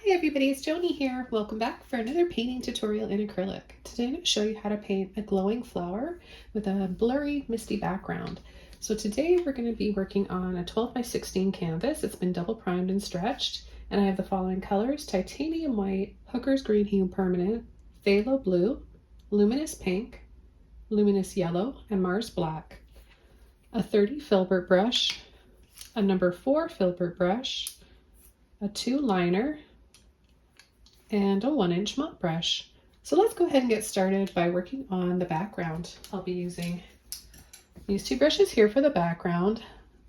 Hi everybody, it's Joni here. Welcome back for another painting tutorial in acrylic. Today I'm going to show you how to paint a glowing flower with a blurry, misty background. So today we're going to be working on a 12 by 16 canvas. It's been double primed and stretched, and I have the following colors: titanium white, hooker's green hue permanent, phthalo blue, luminous pink, luminous yellow, and Mars black. A 30 filbert brush, a number 4 filbert brush, a 2 liner, and a 1-inch mop brush. So let's go ahead and get started by working on the background. I'll be using these 2 brushes here for the background,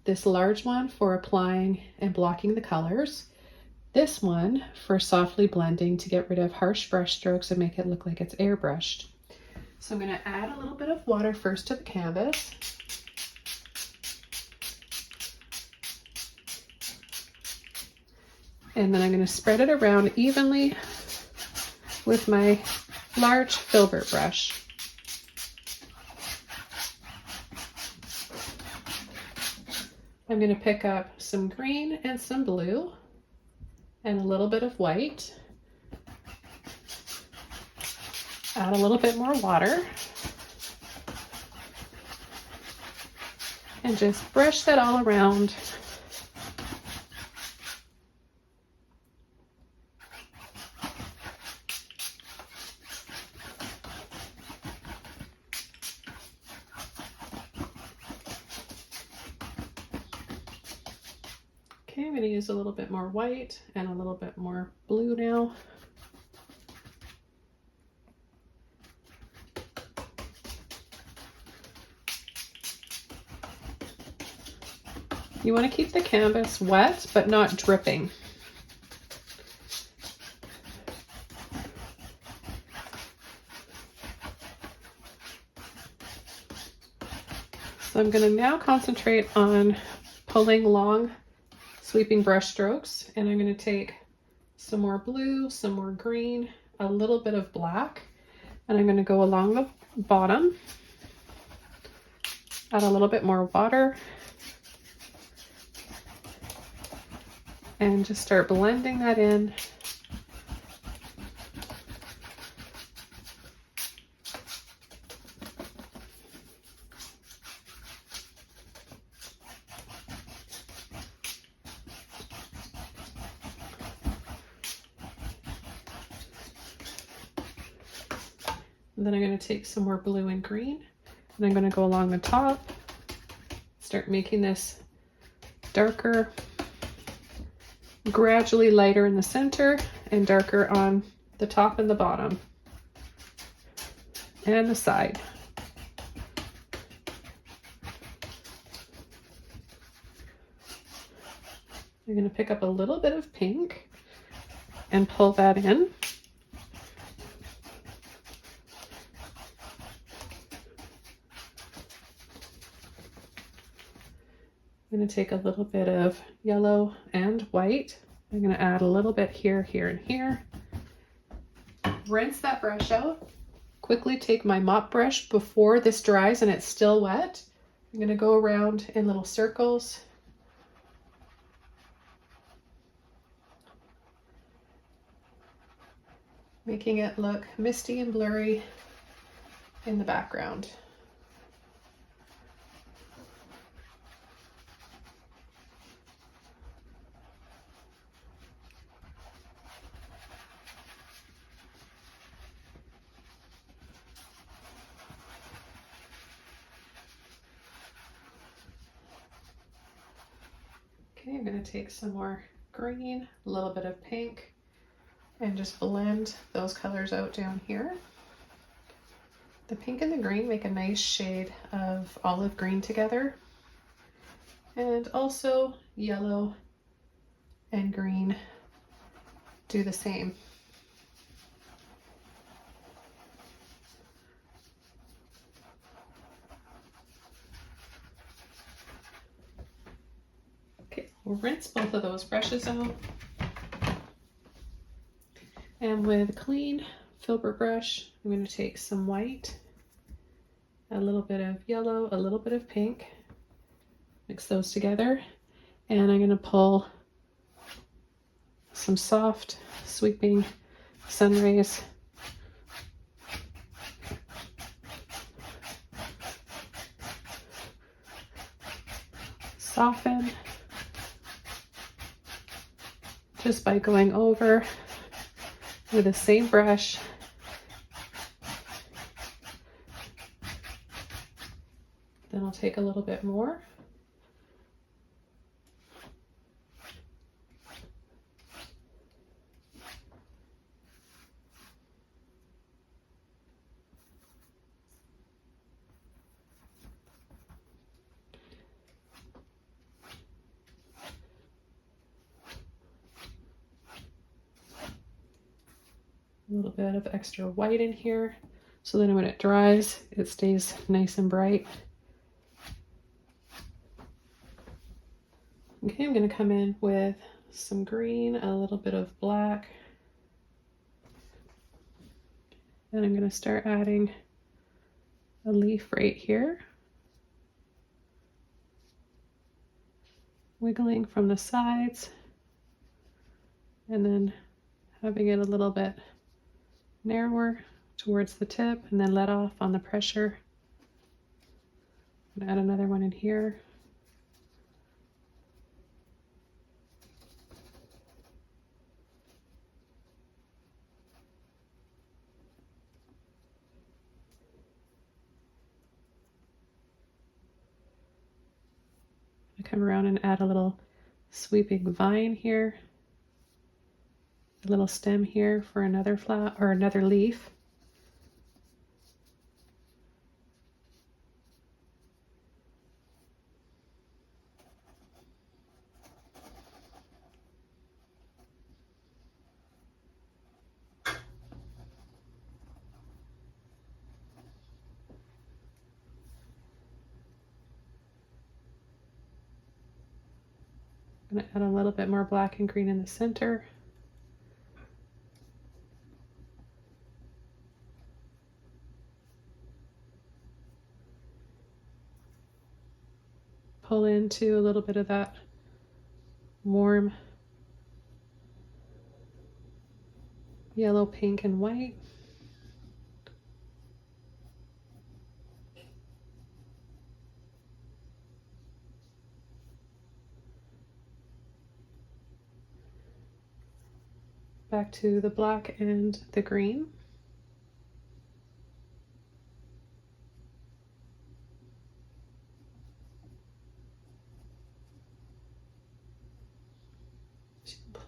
this large one for applying and blocking the colors, this one for softly blending to get rid of harsh brush strokes and make it look like it's airbrushed. So I'm going to add a little bit of water first to the canvas. And then I'm going to spread it around evenly with my large filbert brush. I'm going to pick up some green and some blue and a little bit of white. Add a little bit more water. And just brush that all around. Okay, I'm going to use a little bit more white and a little bit more blue now. You want to keep the canvas wet but not dripping. So I'm going to now concentrate on pulling long sweeping brush strokes, and I'm going to take some more blue, some more green, a little bit of black, and I'm going to go along the bottom, add a little bit more water, and just start blending that in. And then I'm going to take some more blue and green, and I'm going to go along the top, start making this darker, gradually lighter in the center and darker on the top and the bottom and the side. I'm going to pick up a little bit of pink and pull that in. I'm going to take a little bit of yellow and white. I'm going to add a little bit here, here, and here. Rinse that brush out. Quickly take my mop brush before this dries and it's still wet. I'm going to go around in little circles. Making it look misty and blurry in the background. Okay, I'm going to take some more green, a little bit of pink, and just blend those colors out down here. The pink and the green make a nice shade of olive green together. And also yellow and green do the same. Okay, we'll rinse both of those brushes out. And with a clean filbert brush, I'm going to take some white, a little bit of yellow, a little bit of pink, mix those together, and I'm going to pull some soft, sweeping sun rays. Soften just by going over with the same brush. Then I'll take a little bit more. A little bit of extra white in here, so then when it dries, it stays nice and bright. Okay, I'm going to come in with some green, a little bit of black, and I'm going to start adding a leaf right here, wiggling from the sides, and then having it a little bit narrower towards the tip, and then let off on the pressure. I'm going to add another one in here. I come around and add a little sweeping vine here, a little stem here for another flower or another leaf. I'm going to add a little bit more black and green in the center. Pull into a little bit of that warm yellow, pink, and white. Back to the black and the green.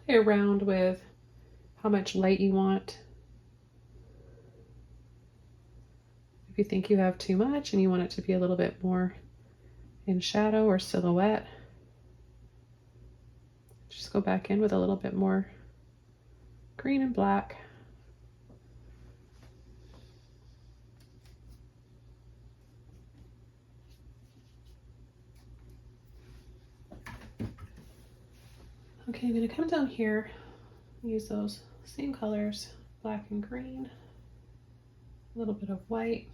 Play around with how much light you want. If you think you have too much and you want it to be a little bit more in shadow or silhouette, just go back in with a little bit more green and black. Okay, I'm going to come down here, use those same colors, black and green, a little bit of white.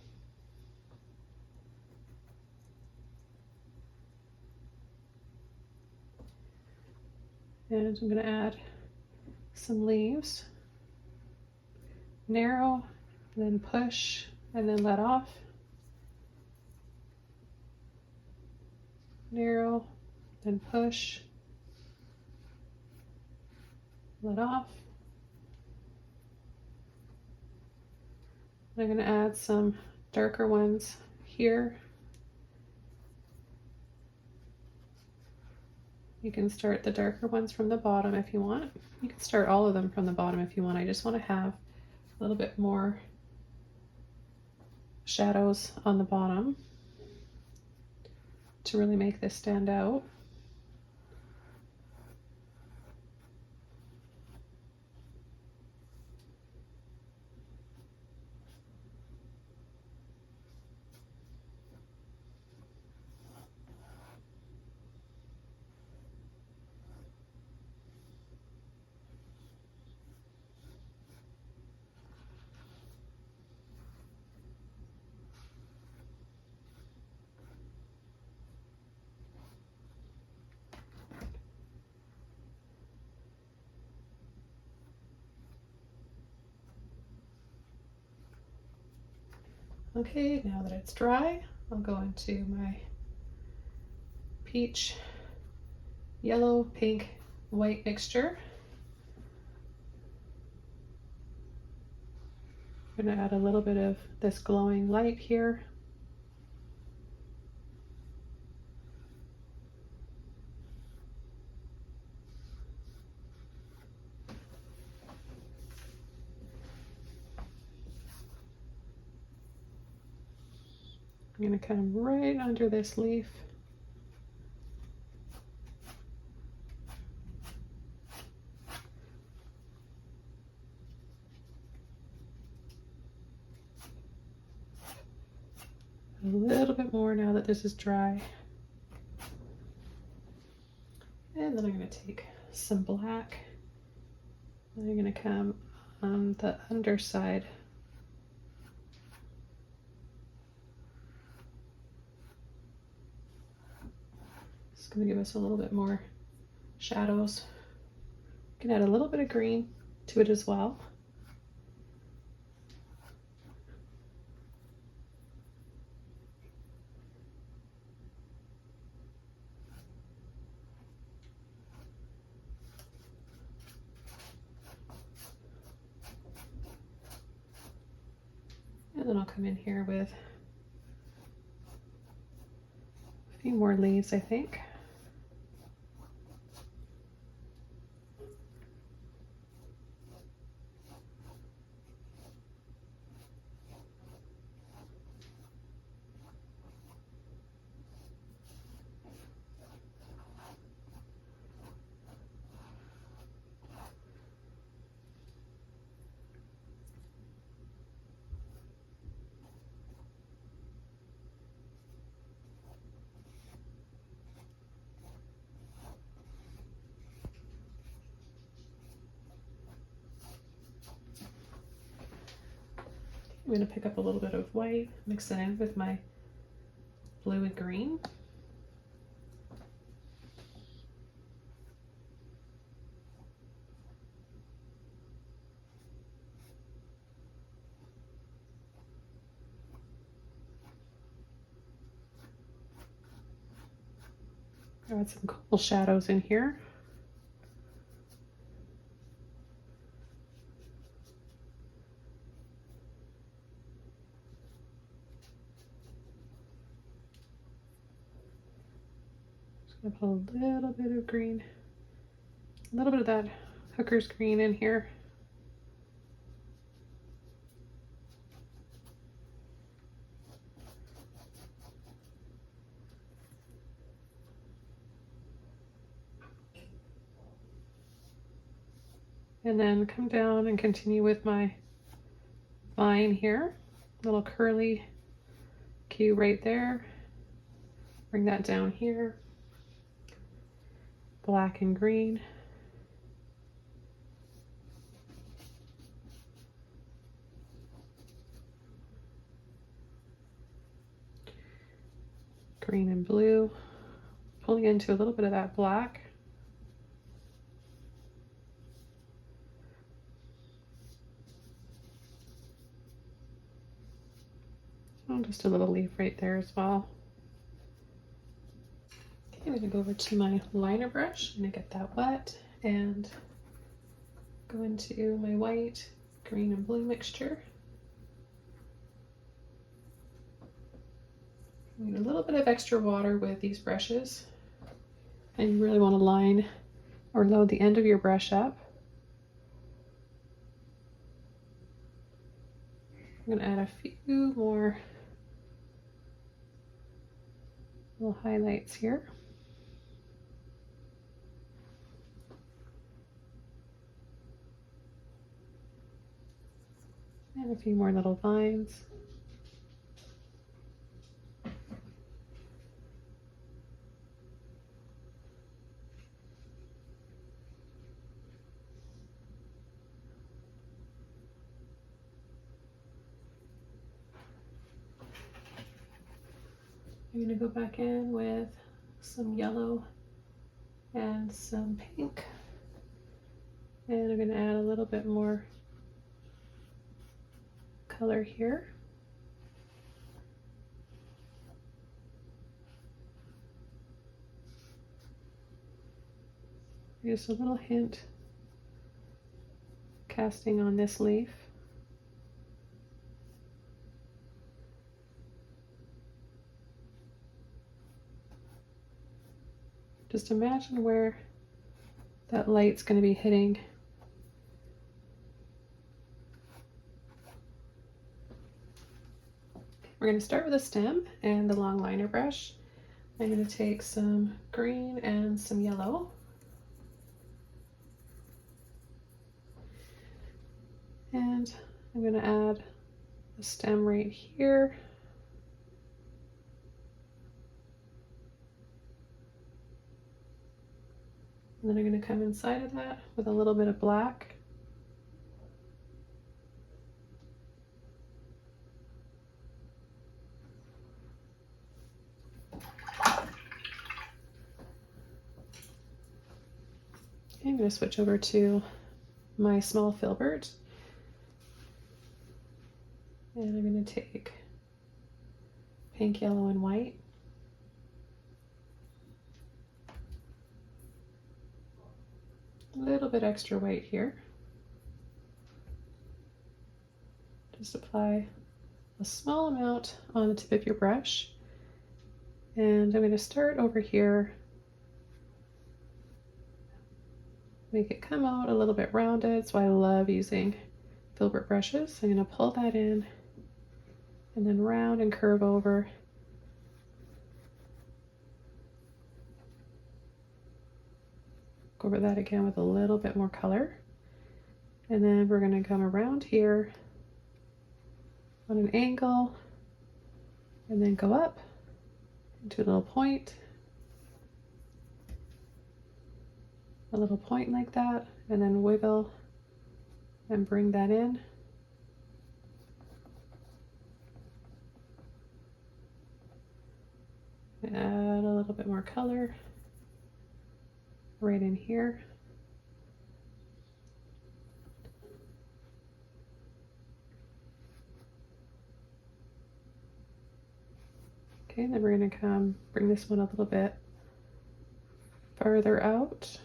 And I'm going to add some leaves. Narrow, then push, and then let off. Narrow, then push, let off. I'm going to add some darker ones here. You can start the darker ones from the bottom if you want. You can start all of them from the bottom if you want. I just want to have a little bit more shadows on the bottom to really make this stand out. Okay, now that it's dry, I'll go into my peach, yellow, pink, white mixture. I'm going to add a little bit of this glowing light here. I'm going to come right under this leaf. A little bit more now that this is dry. And then I'm going to take some black. And I'm going to come on the underside. It's going to give us a little bit more shadows. You can add a little bit of green to it as well. And then I'll come in here with a few more leaves, I think. I'm going to pick up a little bit of white, mix it in with my blue and green. Add some cool shadows in here. Just gonna put a little bit of green, a little bit of that hooker's green in here. And then come down and continue with my vine here. Little curly cue right there. Bring that down here. Black and green. Green and blue. Pulling into a little bit of that black. Oh, just a little leaf right there as well. Okay, I'm going to go over to my liner brush. I'm going to get that wet and go into my white, green, and blue mixture. I need a little bit of extra water with these brushes, and you really want to line or load the end of your brush up. I'm going to add a few more little highlights here. And a few more little vines. I'm going to go back in with some yellow and some pink. And I'm going to add a little bit more color here. Just a little hint casting on this leaf. Just imagine where that light's going to be hitting. We're going to start with a stem and the long liner brush. I'm going to take some green and some yellow. And I'm going to add a stem right here. And then I'm going to come inside of that with a little bit of black. I'm going to switch over to my small filbert. And I'm going to take pink, yellow, and white. A little bit extra white here. Just apply a small amount on the tip of your brush. And I'm going to start over here. Make it come out a little bit rounded. So I love using filbert brushes. I'm going to pull that in and then round and curve over. Go over that again with a little bit more color. And then we're going to come around here on an angle and then go up into a little point like that, and then wiggle and bring that in. Add a little bit more color right in here. Okay, then we're going to come bring this one a little bit farther out.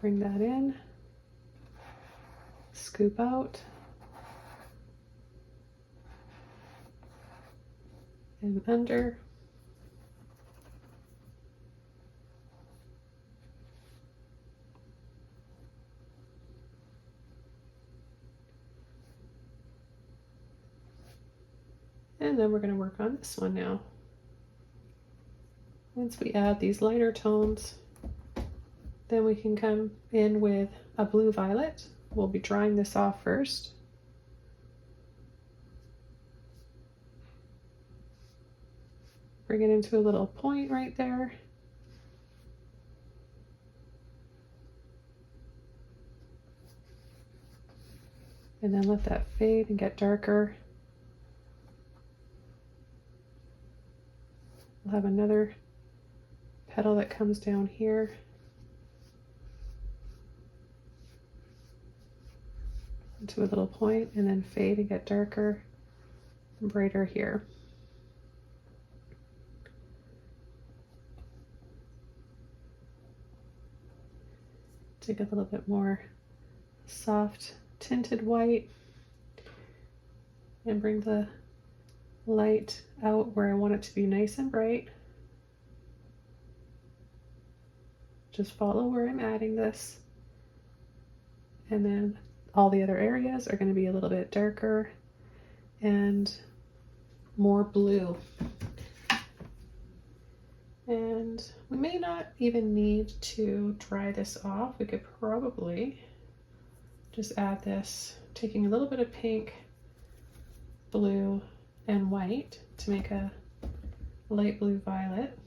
Bring that in, scoop out, and under. And then we're going to work on this one now. Once we add these lighter tones, then we can come in with a blue violet. We'll be drying this off first. Bring it into a little point right there. And then let that fade and get darker. We'll have another petal that comes down here. Into a little point and then fade and get darker and brighter here. Take a little bit more soft tinted white and bring the light out where I want it to be nice and bright. Just follow where I'm adding this, and then all the other areas are going to be a little bit darker and more blue. And we may not even need to dry this off. We could probably just add this, taking a little bit of pink, blue, and white to make a light blue violet.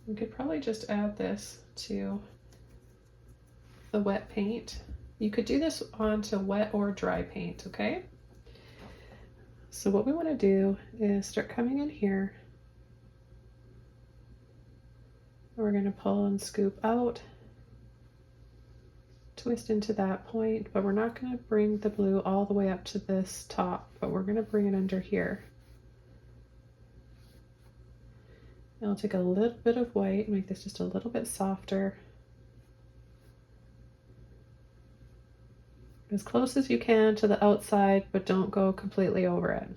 We could probably just add this to the wet paint. You could do this onto wet or dry paint, okay? So what we want to do is start coming in here. We're going to pull and scoop out twist into that point, but we're not going to bring the blue all the way up to this top, but we're going to bring it under here. And I'll take a little bit of white and make this just a little bit softer. As close as you can to the outside, but don't go completely over it.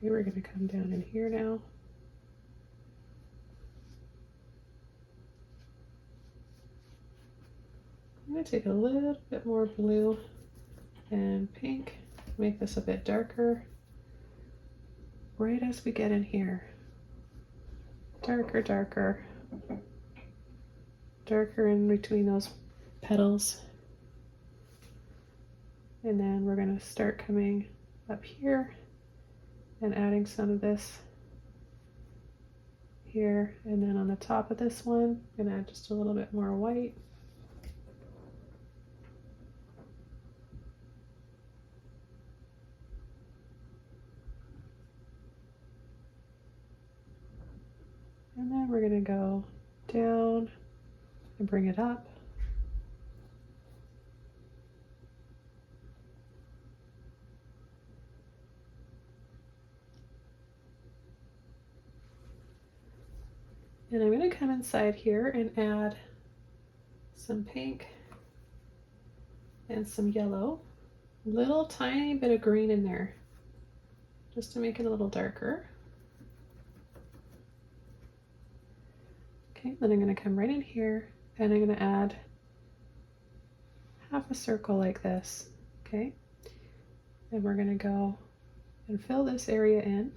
Okay, we're going to come down in here now. I'm going to take a little bit more blue and pink, make this a bit darker right as we get in here. Darker, darker, darker in between those petals. And then we're going to start coming up here and adding some of this here. And then on the top of this one, I'm going to add just a little bit more white. And then we're going to go down and bring it up. And I'm going to come inside here and add some pink and some yellow, little tiny bit of green in there, just to make it a little darker. Okay, then I'm going to come right in here and I'm going to add half a circle like this, okay? And we're going to go and fill this area in.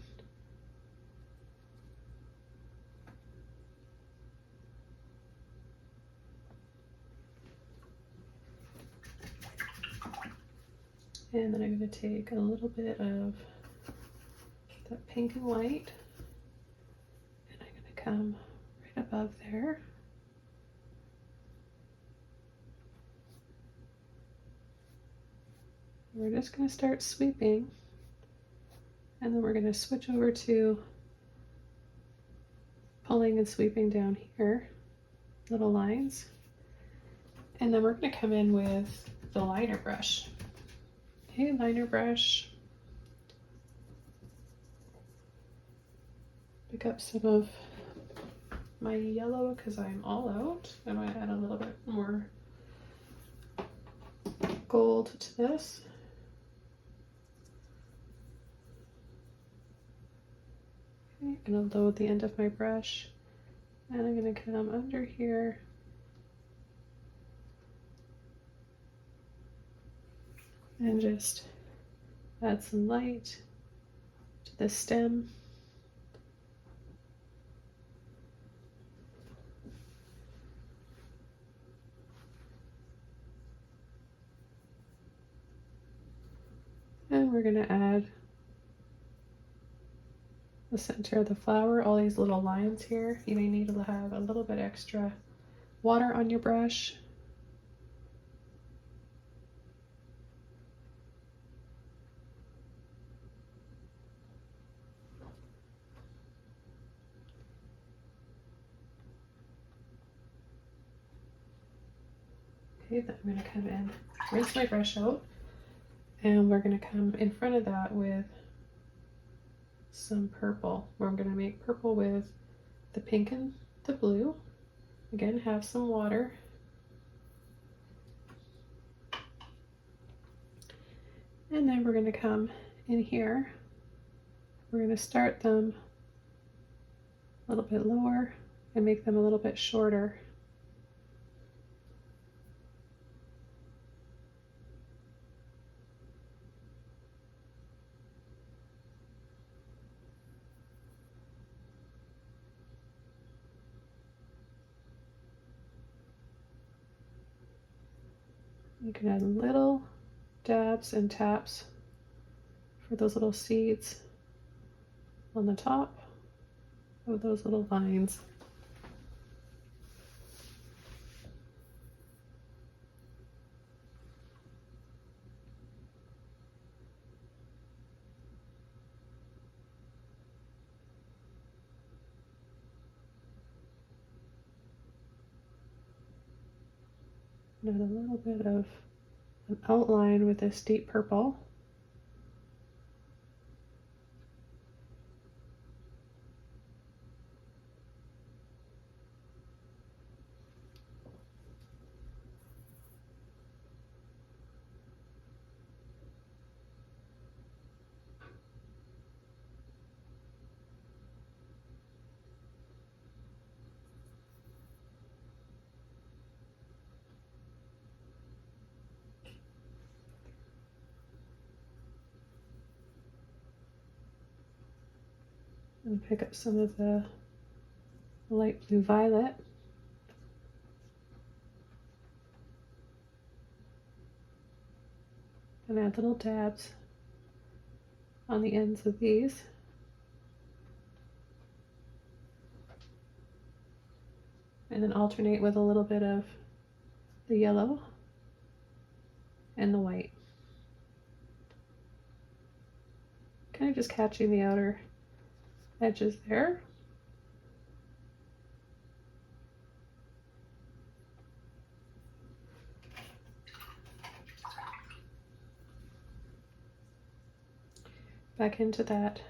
And then I'm going to take a little bit of that pink and white, and I'm going to come right above there. We're just going to start sweeping, and then we're going to switch over to pulling and sweeping down here, little lines. And then we're going to come in with the liner brush. Okay, liner brush. Pick up some of my yellow because I'm all out. I might add a little bit more gold to this. Okay, I'm going to load the end of my brush, and I'm going to come under here and just add some light to the stem. And we're going to add the center of the flower, all these little lines here. You may need to have a little bit extra water on your brush. Okay, then I'm going to come in, rinse my brush out, and we're going to come in front of that with some purple. We're going to make purple with the pink and the blue. Again, have some water. And then we're going to come in here. We're going to start them a little bit lower and make them a little bit shorter. You can add little dabs and taps for those little seeds on the top of those little vines. And a little bit of an outline with this deep purple. And pick up some of the light blue violet. And add little dabs on the ends of these. And then alternate with a little bit of the yellow and the white. Kind of just catching the outer edges there. Back into that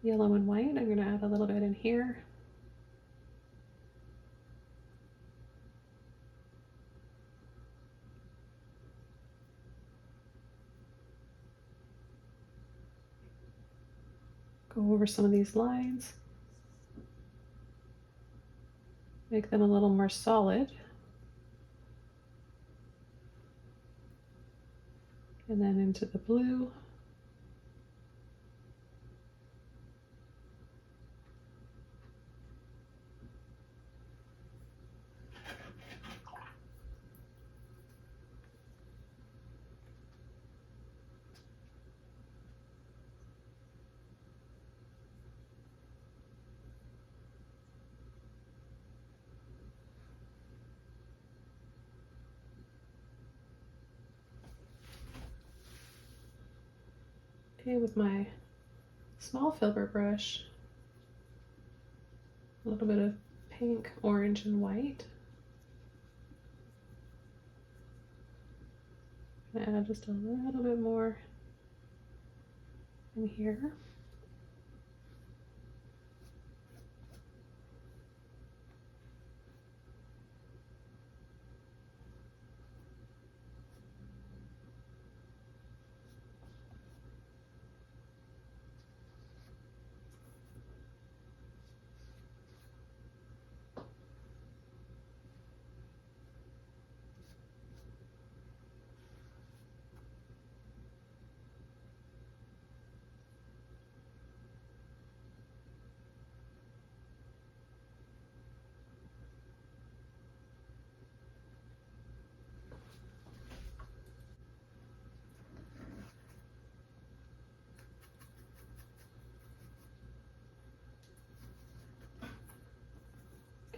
yellow and white, I'm going to add a little bit in here. Go over some of these lines. Make them a little more solid. And then into the blue. Okay, with my small filbert brush, a little bit of pink, orange, and white. I'm gonna add just a little bit more in here.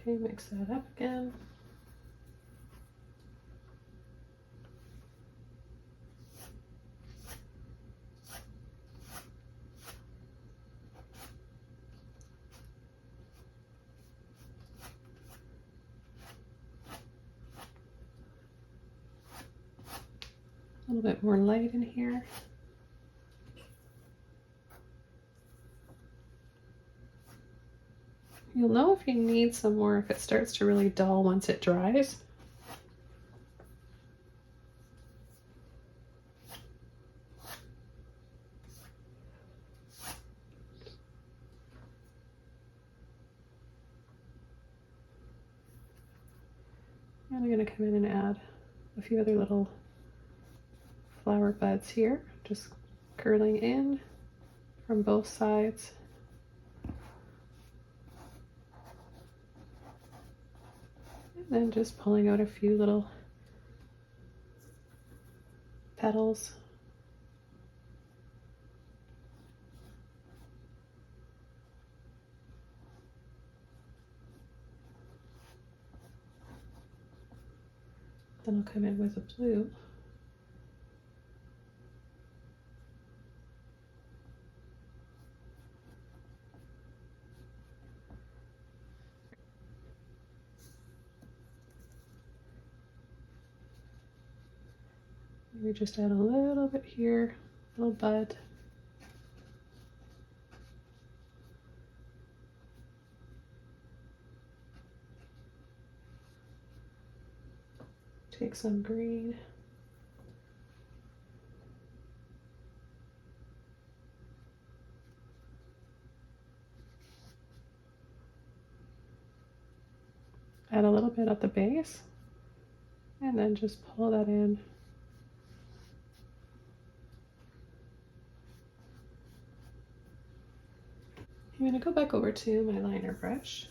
Okay, mix that up again. A little bit more light in here. You'll know if you need some more if it starts to really dull once it dries. And I'm going to come in and add a few other little flower buds here, just curling in from both sides. And then just pulling out a few little petals. Then I'll come in with a blue. Maybe just add a little bit here, little bud. Take some green. Add a little bit at the base, and then just pull that in. I'm going to go back over to my liner brush.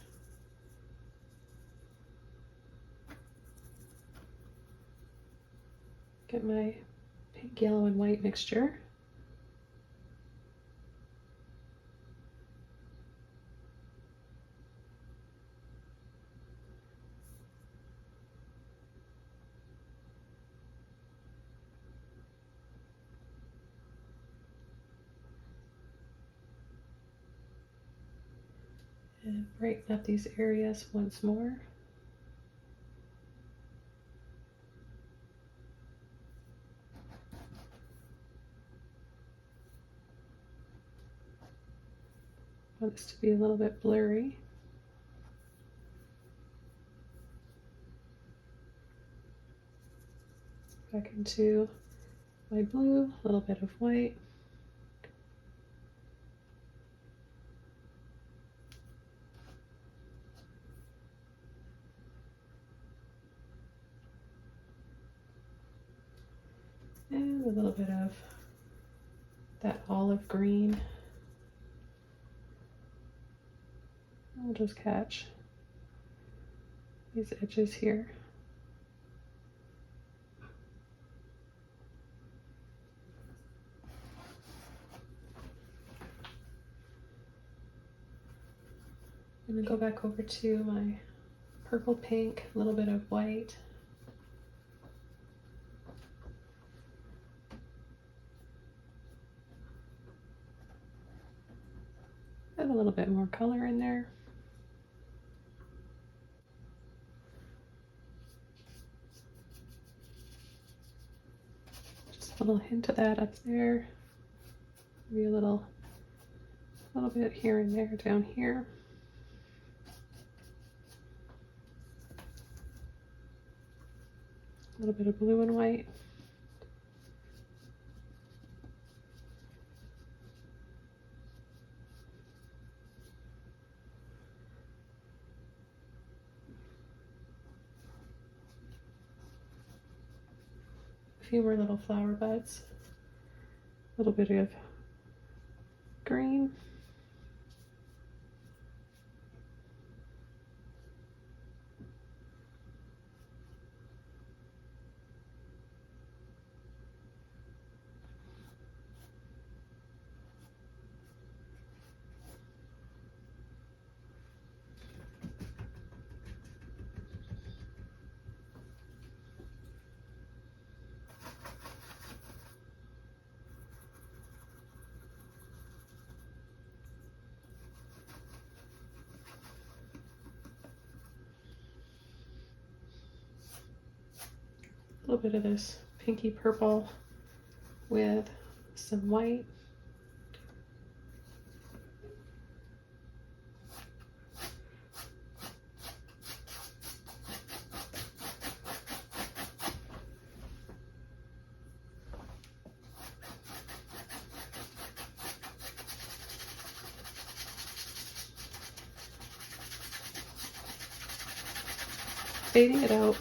Get my pink, yellow, and white mixture. And brighten up these areas once more. I want this to be a little bit blurry. Back into my blue, a little bit of white. And a little bit of that olive green. I'll just catch these edges here. I'm going to go back over to my purple pink, a little bit of white. Add a little bit more color in there. Just a little hint of that up there. Maybe a little bit here and there down here. A little bit of blue and white. A few more little flower buds. A little bit of green. A little bit of this pinky purple with some white. Fading it out.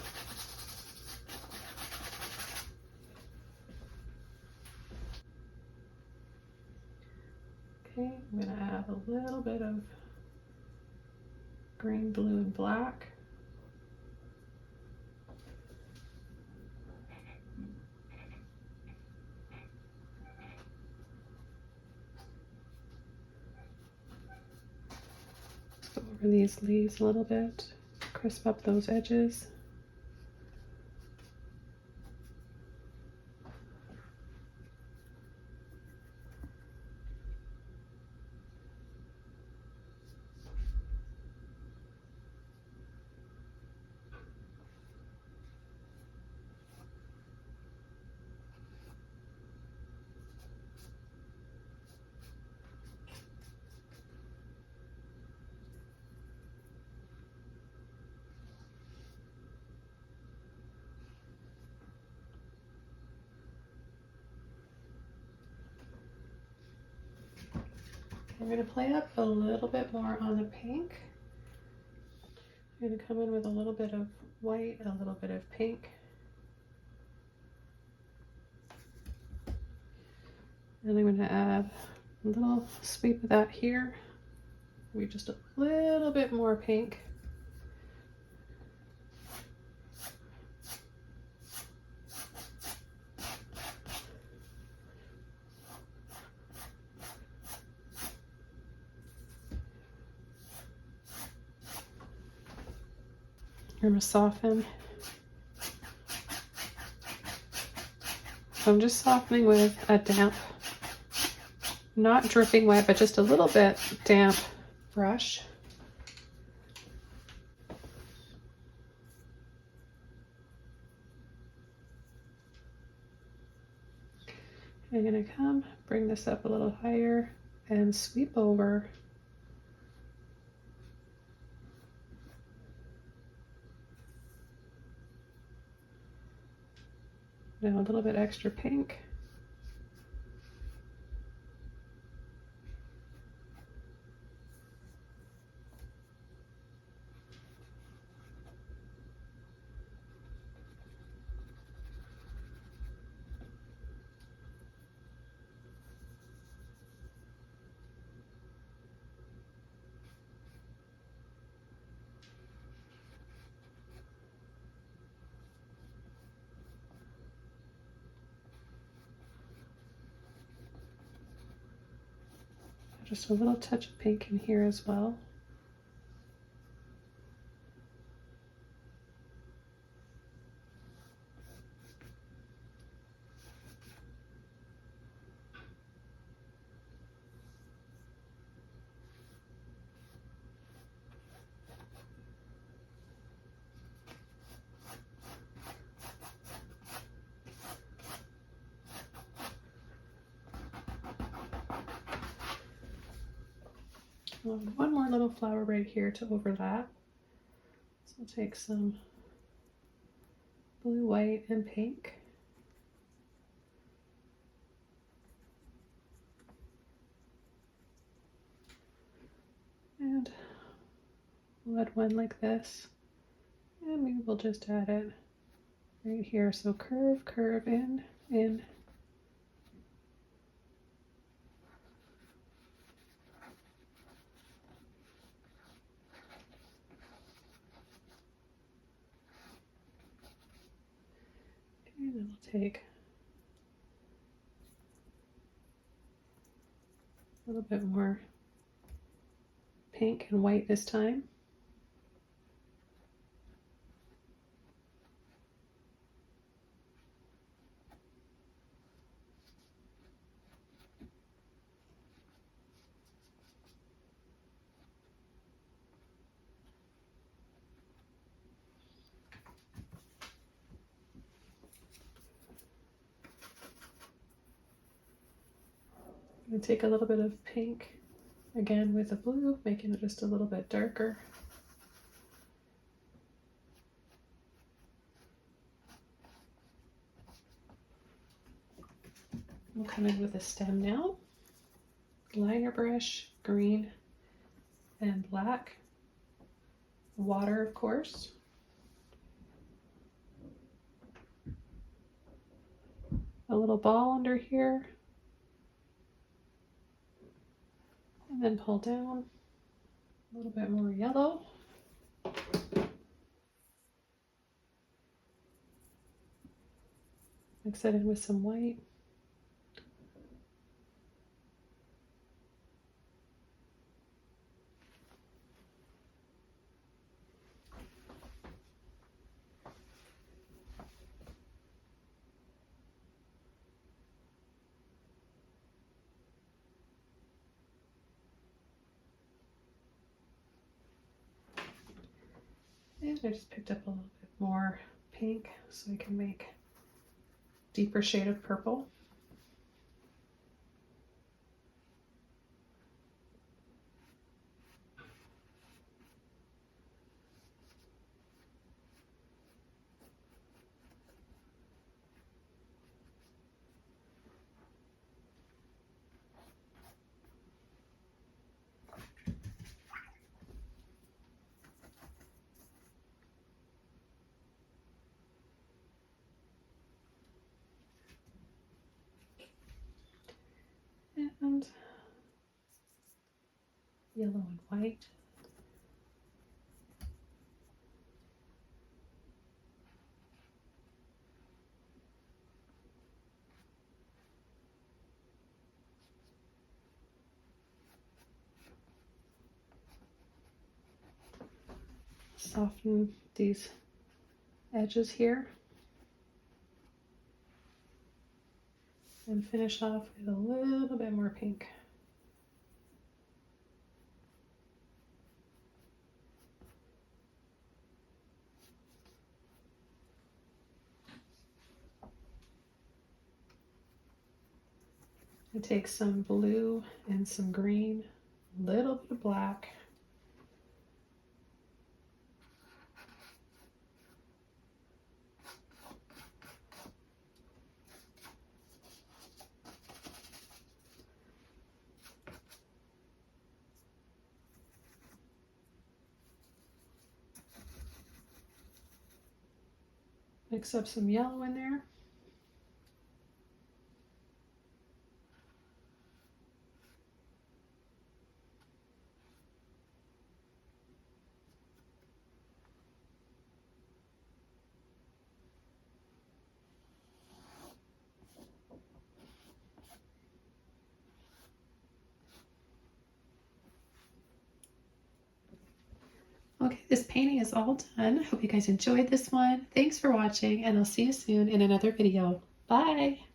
Okay, I'm going to add a little bit of green, blue, and black. Just go over these leaves a little bit, crisp up those edges. I'm going to play up a little bit more on the pink. I'm going to come in with a little bit of white, a little bit of pink. And I'm going to add a little sweep of that here. Maybe just a little bit more pink. I'm going to soften. So I'm just softening with a damp, not dripping wet, but just a little bit damp brush. I'm going to come, bring this up a little higher and sweep over. Now a little bit extra pink. Just a little touch of pink in here as well. One more little flower right here to overlap. So I'll take some blue, white, and pink. And we'll add one like this. And maybe we'll just add it right here. So curve, curve, in, in. And then we'll take a little bit more pink and white this time. I'm going to take a little bit of pink again with the blue, making it just a little bit darker. We'll come in with a stem now. Liner brush, green and black. Water, of course. A little ball under here. And then pull down. A little bit more yellow. Mix it in with some white. And I just picked up a little bit more pink so I can make a deeper shade of purple. yellow and white. Soften these edges here and finish off with a little bit more pink. I take some blue and some green, a little bit of black. Mix up some yellow in there. Okay, this painting is all done. Hope you guys enjoyed this one. Thanks for watching, and I'll see you soon in another video. Bye!